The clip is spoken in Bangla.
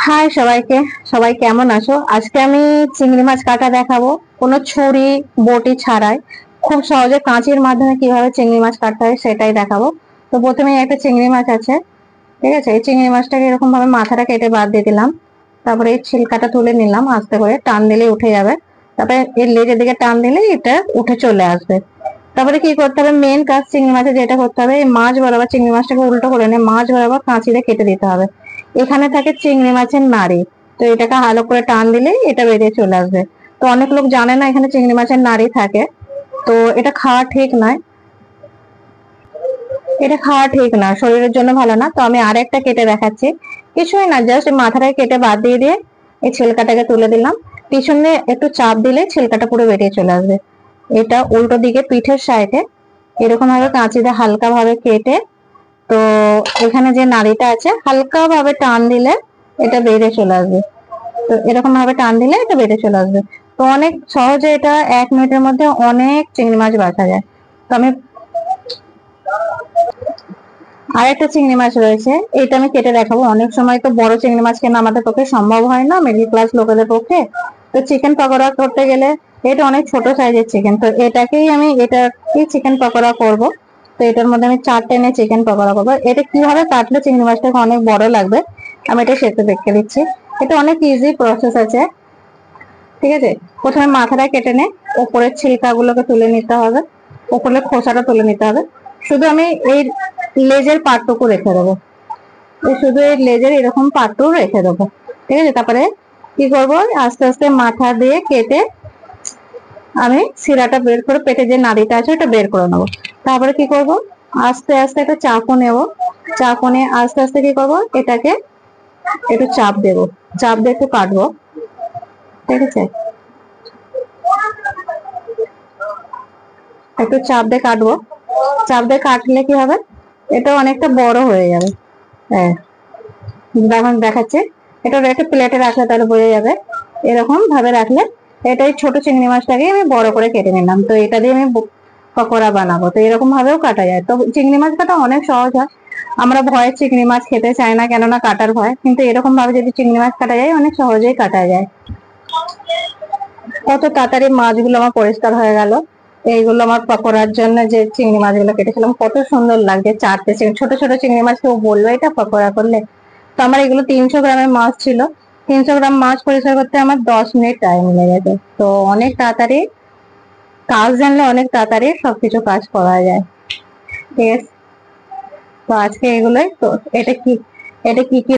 হাই সবাইকে। সবাই কেমন আছো? আজকে আমি চিংড়ি মাছ কাটা দেখাবো, কোনো ছুরি বটি ছাড়াই খুব সহজে কাঁচির মাধ্যমে কিভাবে চিংড়ি মাছ কাটতে হয় সেটাই দেখাবো। তো প্রথমে একটা চিংড়ি মাছ আছে, ঠিক আছে? এই চিংড়ি মাছটাকে এরকম ভাবে মাথাটা কেটে বাদ দিয়ে দিলাম। তারপরে এই ছিলকাটা তুলে নিলাম, আস্তে করে টান দিলে উঠে যাবে। তারপরে এর লেজের দিকে টান দিলে এটা উঠে চলে আসবে। তারপরে কি করতে হবে, মেন কাজ চিংড়ি মাছে যেটা করতে হবে, এই মাছ বরাবর চিংড়ি মাছটাকে উল্টো করে নিয়ে মাছ বরাবর কাঁচিতে কেটে দিতে হবে। এখানে থাকে চিংড়ি মাছের নাড়ি, তো এটাকে ভালো করে টান দিলে এটা বেরিয়ে চলে আসবে। তো অনেক লোক জানে না এখানে চিংড়ি মাছের নাড়ি থাকে, তো এটা খাওয়া ঠিক নয়। এটা খাওয়া ঠিক না, শরীরের জন্য ভালো না। তো আমি আরেকটা কেটে দেখাচ্ছি। কিছুই না, জাস্ট মাথাটাকে কেটে বাদ দিয়ে দিয়ে এই ছিলকাটাকে তুলে দিলাম। পিছনে একটু চাপ দিলে ছিলকাটা পুরো বেরিয়ে চলে আসবে। এটা উল্টো দিকে পিঠের সাইডে এরকম ভাবে কাঁচি দিয়ে হালকা ভাবে কেটে, তো এখানে যে নাড়িটা আছে হালকা ভাবে টান দিলে এটা বেরিয়ে চলে আসবে। তো এরকম ভাবে টান দিলে এটা বেরিয়ে চলে আসবে। তো অনেক সহজে এটা 1 মিনিটের মধ্যে অনেক চিংড়ি মাছ বাছা যায়। তো আমি আরেকটা চিংড়ি মাছ রয়েছে, এটা আমি কেটে দেখাবো। অনেক সময় তো বড় চিংড়ি মাছ কেনা আমাদের পক্ষে সম্ভব হয় না, মিডল ক্লাস লোকেদের পক্ষে। তো চিকেন পকোড়া করতে গেলে এটা অনেক ছোট সাইজের চিকেন, তো এটাকেই চিকেন পকোড়া করব। তো এটার মধ্যে আমি 4 টেনে চিকেন পকোড়া করবো। এটা কিভাবে কাটলে চিংড়ি মাছটাকে অনেক বড় লাগবে আমি এটা সেটা দেখে দিচ্ছি। এটা অনেক ইজি প্রসেস আছে, ঠিক আছে? প্রথমে মাথাটা কেটে নে, ওপরের ছিলকা গুলোকে তুলে নিতে হবে, ওপরের খোসাটা তুলে নিতে হবে। শুধু আমি এই লেজের পাটটুকু রেখে দেবো, শুধু এই লেজের এরকম পাটটুকু রেখে দেবো, ঠিক আছে? তারপরে কি করব, আস্তে আস্তে মাথা দিয়ে কেটে আমি শিরাটা বের করে, পেটে যে নাড়িটা আছে ওটা বের করে নেবো। তারপরে কি করব, আস্তে আস্তে একটা চাকু নেব, চাকু নিয়ে আস্তে আস্তে কি করব, এটাকে একটু চাপ দেবো, চাপ দিয়ে একটু কাটবো, ঠিক আছে? একটু চাপ দিয়ে কাটবো। চাপ দিয়ে কাটলে কি হবে, এটা অনেকটা বড় হয়ে যাবে। হ্যাঁ, এখন দেখাচ্ছে। এটা একটা প্লেটে রাখলে তাহলে বোঝা যাবে। এরকম ভাবে রাখলে, এটাই ছোট চিংড়ি মাছটাকে আমি বড় করে কেটে নিলাম। তো এটা দিয়ে আমি পকোড়া বানাবো। তো এরকম ভাবেও কাটা যায়। তো চিংড়ি মাছ কাটা অনেক সহজ হয়। আমরা ভয়ে চিংড়ি মাছ খেতে চাই না, কেননা কাটার ভয়, কিন্তু এরকম ভাবে যদি চিংড়ি মাছ কাটা যায় অনেক সহজেই কাটা যায়। কত তাড়াতাড়ি মাছগুলো আমার পরিষ্কার হয়ে গেল। এইগুলো আমার পকোড়ার জন্য যে চিংড়ি মাছগুলো কেটেছিলাম কত সুন্দর লাগছে, চারটে ছোট ছোট চিংড়ি মাছ, কেউ বললো এটা পকোড়া করলে? তো আমার এগুলো 300 গ্রামের মাছ ছিল। 300 গ্রাম মাছ পরিষ্কার করতে আমার 10 মিনিট টাইম লেগেছে। তো অনেক তাড়াতাড়ি কাজ জানলে অনেক তাড়াতাড়ি সবকিছু কাজ করা যায়, ঠিক আছে? তো আজকে এগুলোই। তো এটা কি কি